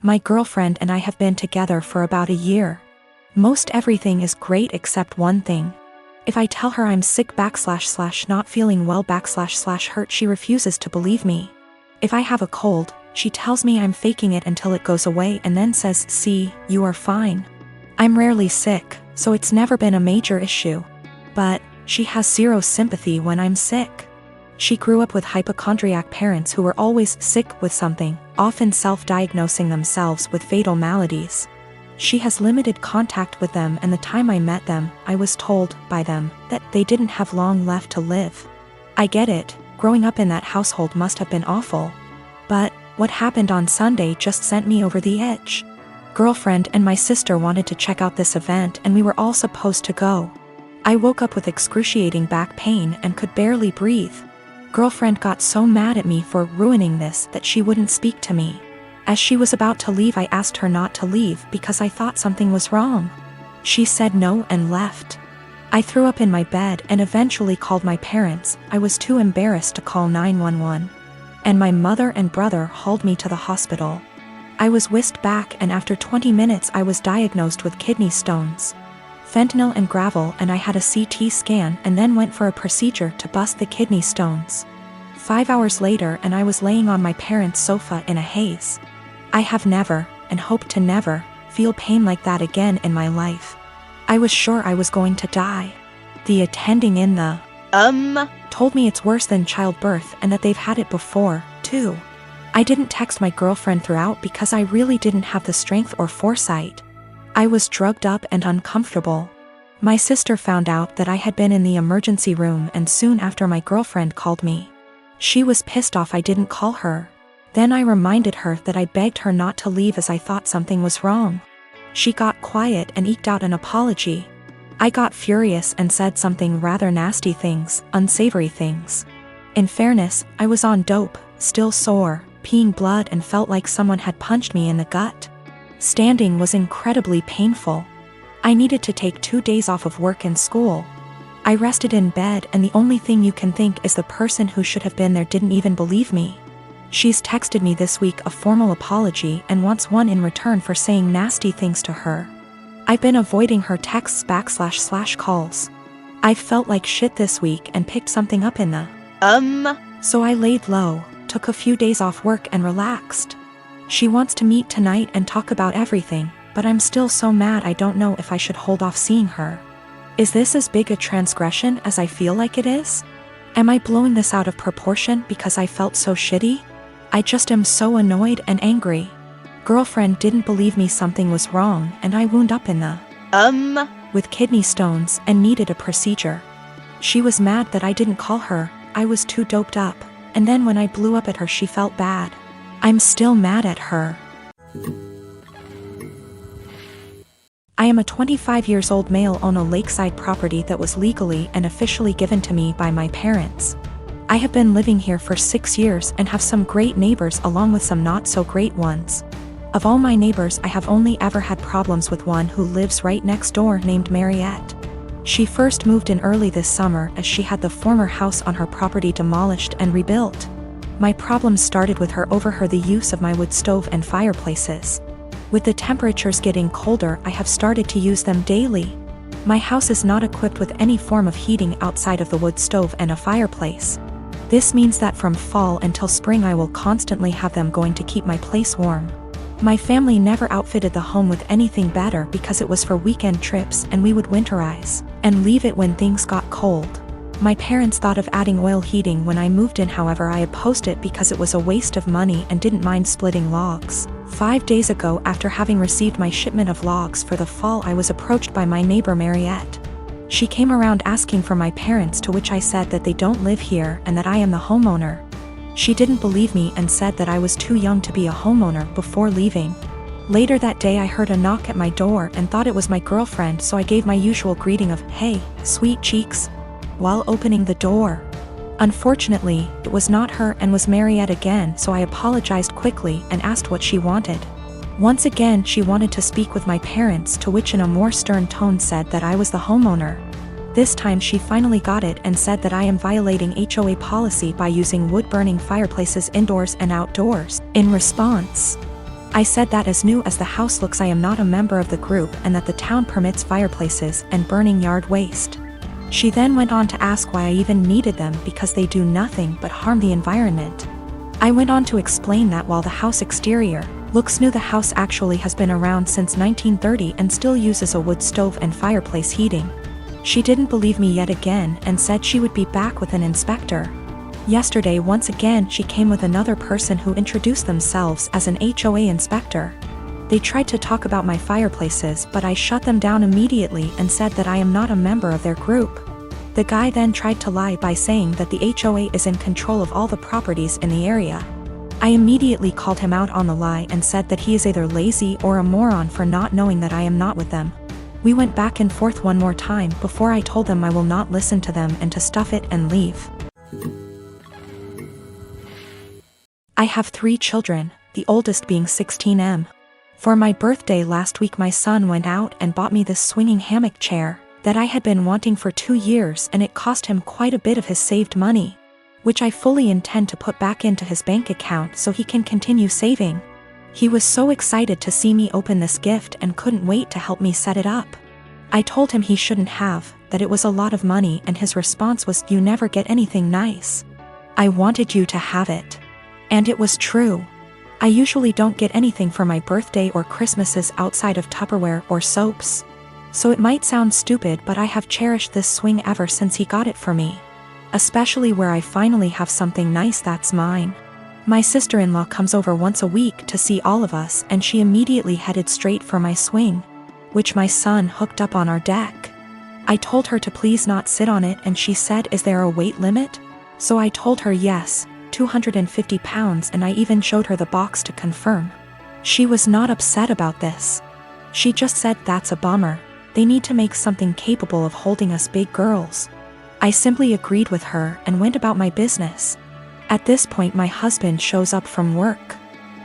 My girlfriend and I have been together for about a year. Most everything is great except one thing. If I tell her I'm sick / not feeling well / hurt, she refuses to believe me. If I have a cold, she tells me I'm faking it until it goes away and then says, "See, you are fine." I'm rarely sick, so it's never been a major issue. But she has zero sympathy when I'm sick. She grew up with hypochondriac parents who were always sick with something, often self-diagnosing themselves with fatal maladies. She has limited contact with them, and the time I met them, I was told by them that they didn't have long left to live. I get it, growing up in that household must have been awful. But what happened on Sunday just sent me over the edge. Girlfriend and my sister wanted to check out this event and we were all supposed to go. I woke up with excruciating back pain and could barely breathe. Girlfriend got so mad at me for ruining this that she wouldn't speak to me. As she was about to leave, I asked her not to leave because I thought something was wrong. She said no and left. I threw up in my bed and eventually called my parents. I was too embarrassed to call 911. And my mother and brother hauled me to the hospital. I was whisked back and after 20 minutes I was diagnosed with kidney stones. Fentanyl and gravel, and I had a CT scan and then went for a procedure to bust the kidney stones. 5 hours later and I was laying on my parents' sofa in a haze. I have never, and hope to never, feel pain like that again in my life. I was sure I was going to die. The attending in the told me it's worse than childbirth and that they've had it before, too. I didn't text my girlfriend throughout because I really didn't have the strength or foresight. I was drugged up and uncomfortable. My sister found out that I had been in the emergency room and soon after my girlfriend called me. She was pissed off I didn't call her. Then I reminded her that I begged her not to leave as I thought something was wrong. She got quiet and eked out an apology. I got furious and said something rather nasty things, unsavory things. In fairness, I was on dope, still sore, peeing blood and felt like someone had punched me in the gut. Standing was incredibly painful. I needed to take 2 days off of work and school. I rested in bed and the only thing you can think is the person who should have been there didn't even believe me. She's texted me this week a formal apology and wants one in return for saying nasty things to her. I've been avoiding her texts / calls. I felt like shit this week and picked something up in the So I laid low, took a few days off work and relaxed. She wants to meet tonight and talk about everything, but I'm still so mad I don't know if I should hold off seeing her. Is this as big a transgression as I feel like it is? Am I blowing this out of proportion because I felt so shitty? I just am so annoyed and angry. Girlfriend didn't believe me something was wrong and I wound up in the with kidney stones and needed a procedure. She was mad that I didn't call her, I was too doped up, and then when I blew up at her she felt bad. I'm still mad at her. I am a 25-year-old male on a lakeside property that was legally and officially given to me by my parents. I have been living here for 6 years and have some great neighbors along with some not so great ones. Of all my neighbors, I have only ever had problems with one who lives right next door named Mariette. She first moved in early this summer as she had the former house on her property demolished and rebuilt. My problems started with her over the use of my wood stove and fireplaces. With the temperatures getting colder, I have started to use them daily. My house is not equipped with any form of heating outside of the wood stove and a fireplace. This means that from fall until spring I will constantly have them going to keep my place warm. My family never outfitted the home with anything better because it was for weekend trips and we would winterize and leave it when things got cold. My parents thought of adding oil heating when I moved in, however I opposed it because it was a waste of money and didn't mind splitting logs. 5 days ago, after having received my shipment of logs for the fall, I was approached by my neighbor Mariette. She came around asking for my parents, to which I said that they don't live here and that I am the homeowner. She didn't believe me and said that I was too young to be a homeowner before leaving. Later that day I heard a knock at my door and thought it was my girlfriend, so I gave my usual greeting of, "Hey, sweet cheeks," while opening the door. Unfortunately, it was not her and was Mariette again, so I apologized quickly and asked what she wanted. Once again she wanted to speak with my parents, to which in a more stern tone said that I was the homeowner. This time she finally got it and said that I am violating HOA policy by using wood-burning fireplaces indoors and outdoors. In response, I said that as new as the house looks I am not a member of the group and that the town permits fireplaces and burning yard waste. She then went on to ask why I even needed them because they do nothing but harm the environment. I went on to explain that while the house exterior looks new, the house actually has been around since 1930 and still uses a wood stove and fireplace heating. She didn't believe me yet again and said she would be back with an inspector. Yesterday once again she came with another person who introduced themselves as an HOA inspector. They tried to talk about my fireplaces but I shut them down immediately and said that I am not a member of their group. The guy then tried to lie by saying that the HOA is in control of all the properties in the area. I immediately called him out on the lie and said that he is either lazy or a moron for not knowing that I am not with them. We went back and forth one more time before I told them I will not listen to them and to stuff it and leave. I have 3 children, the oldest being 16M. For my birthday last week my son went out and bought me this swinging hammock chair that I had been wanting for 2 years, and it cost him quite a bit of his saved money, which I fully intend to put back into his bank account so he can continue saving. He was so excited to see me open this gift and couldn't wait to help me set it up. I told him he shouldn't have, that it was a lot of money, and his response was, "You never get anything nice. I wanted you to have it." And it was true. I usually don't get anything for my birthday or Christmases outside of Tupperware or soaps. So it might sound stupid, but I have cherished this swing ever since he got it for me. Especially where I finally have something nice that's mine. My sister-in-law comes over once a week to see all of us, and she immediately headed straight for my swing, which my son hooked up on our deck. I told her to please not sit on it, and she said, "Is there a weight limit?" So I told her yes, 250 pounds, and I even showed her the box to confirm. She was not upset about this. She just said, "That's a bummer. They need to make something capable of holding us big girls." I simply agreed with her and went about my business. At this point my husband shows up from work.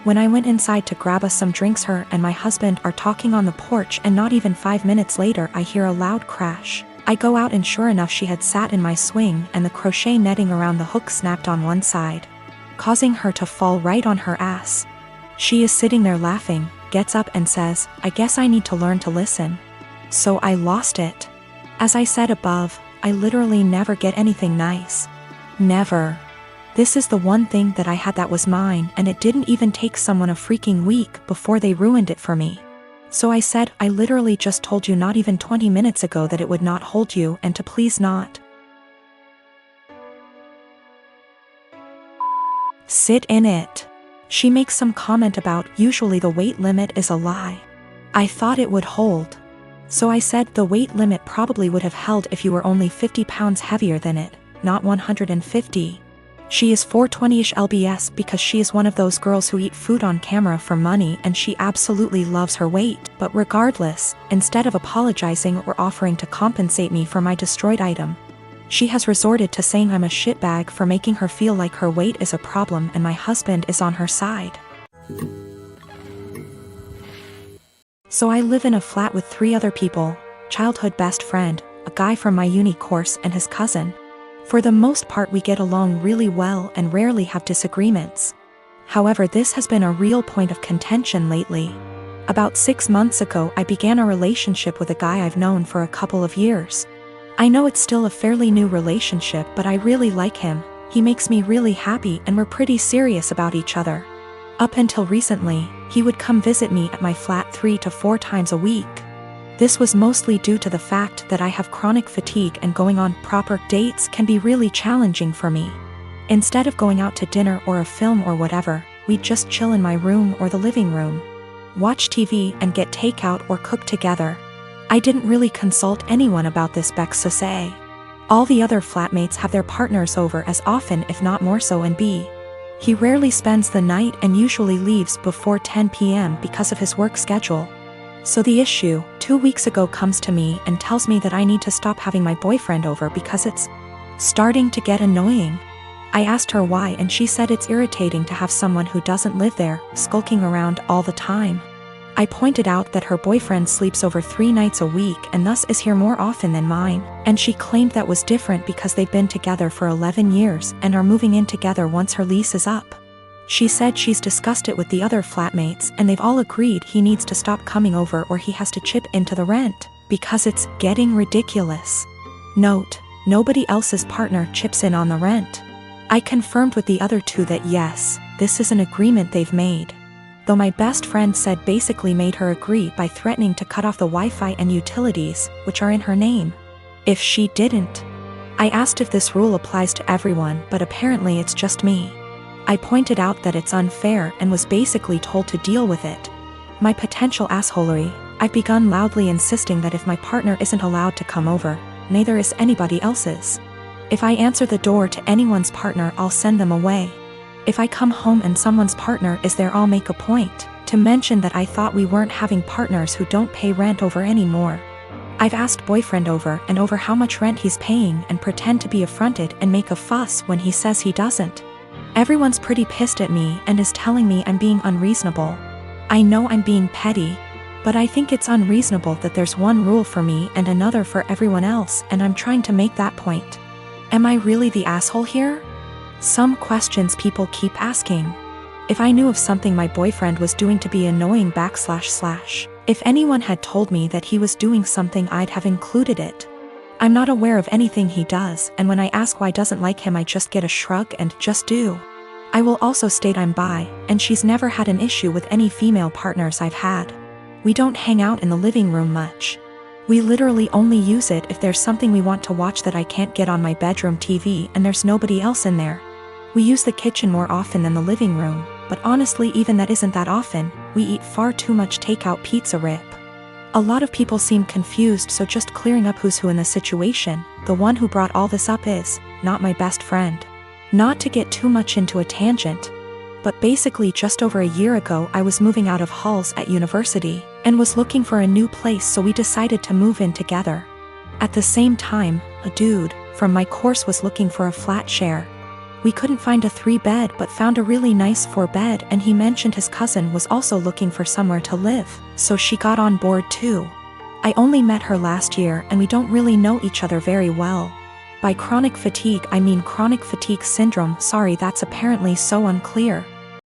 When I went inside to grab us some drinks, her and my husband are talking on the porch, and not even 5 minutes later I hear a loud crash. I go out and sure enough she had sat in my swing and the crochet netting around the hook snapped on one side, causing her to fall right on her ass. She is sitting there laughing, gets up and says, "I guess I need to learn to listen." So I lost it. As I said above, I literally never get anything nice. Never. This is the one thing that I had that was mine, and it didn't even take someone a freaking week before they ruined it for me. So I said, "I literally just told you not even 20 minutes ago that it would not hold you, and to please not sit in it." She makes some comment about, "Usually the weight limit is a lie. I thought it would hold." So I said the weight limit probably would have held if you were only 50 pounds heavier than it, not 150. She is 420-ish lbs because she is one of those girls who eat food on camera for money, and she absolutely loves her weight. But regardless, instead of apologizing or offering to compensate me for my destroyed item, she has resorted to saying I'm a shitbag for making her feel like her weight is a problem and my husband is on her side. So I live in a flat with 3 other people, childhood best friend, a guy from my uni course, and his cousin. For the most part we get along really well and rarely have disagreements. However, this has been a real point of contention lately. About 6 months ago I began a relationship with a guy I've known for a couple of years. I know it's still a fairly new relationship, but I really like him. He makes me really happy and we're pretty serious about each other. Up until recently, he would come visit me at my flat 3 to 4 times a week. This was mostly due to the fact that I have chronic fatigue and going on proper dates can be really challenging for me. Instead of going out to dinner or a film or whatever, we'd just chill in my room or the living room, watch TV and get takeout or cook together. I didn't really consult anyone about this, Bex to say. All the other flatmates have their partners over as often if not more so, and B, he rarely spends the night and usually leaves before 10 p.m. because of his work schedule. So the issue, 2 weeks ago, comes to me and tells me that I need to stop having my boyfriend over because it's starting to get annoying. I asked her why, and she said it's irritating to have someone who doesn't live there skulking around all the time. I pointed out that her boyfriend sleeps over 3 nights a week and thus is here more often than mine, and she claimed that was different because they've been together for 11 years and are moving in together once her lease is up. She said she's discussed it with the other flatmates and they've all agreed he needs to stop coming over or he has to chip into the rent, because it's getting ridiculous. Note: nobody else's partner chips in on the rent. I confirmed with the other two that yes, this is an agreement they've made. Though my best friend said basically made her agree by threatening to cut off the Wi-Fi and utilities, which are in her name, if she didn't. I asked if this rule applies to everyone, but apparently it's just me. I pointed out that it's unfair and was basically told to deal with it. My potential assholery: I've begun loudly insisting that if my partner isn't allowed to come over, neither is anybody else's. If I answer the door to anyone's partner, I'll send them away. If I come home and someone's partner is there, I'll make a point to mention that I thought we weren't having partners who don't pay rent over anymore. I've asked boyfriend over and over how much rent he's paying and pretend to be affronted and make a fuss when he says he doesn't. Everyone's pretty pissed at me and is telling me I'm being unreasonable. I know I'm being petty, but I think it's unreasonable that there's one rule for me and another for everyone else, and I'm trying to make that point. Am I really the asshole here? Some questions people keep asking. If I knew of something my boyfriend was doing to be annoying / if anyone had told me that he was doing something, I'd have included it. I'm not aware of anything he does, and when I ask why I doesn't like him, I just get a shrug and just do. I will also state I'm bi, and she's never had an issue with any female partners I've had. We don't hang out in the living room much. We literally only use it if there's something we want to watch that I can't get on my bedroom TV and there's nobody else in there. We use the kitchen more often than the living room, but honestly even that isn't that often. We eat far too much takeout pizza rip. A lot of people seem confused, so just clearing up who's who in the situation. The one who brought all this up is not my best friend. Not to get too much into a tangent, but basically just over a year ago I was moving out of halls at university and was looking for a new place, so we decided to move in together. At the same time, a dude from my course was looking for a flat share. We couldn't find a 3-bed but found a really nice 4-bed, and he mentioned his cousin was also looking for somewhere to live, so she got on board too. I only met her last year and we don't really know each other very well. By chronic fatigue I mean chronic fatigue syndrome. Sorry, that's apparently so unclear.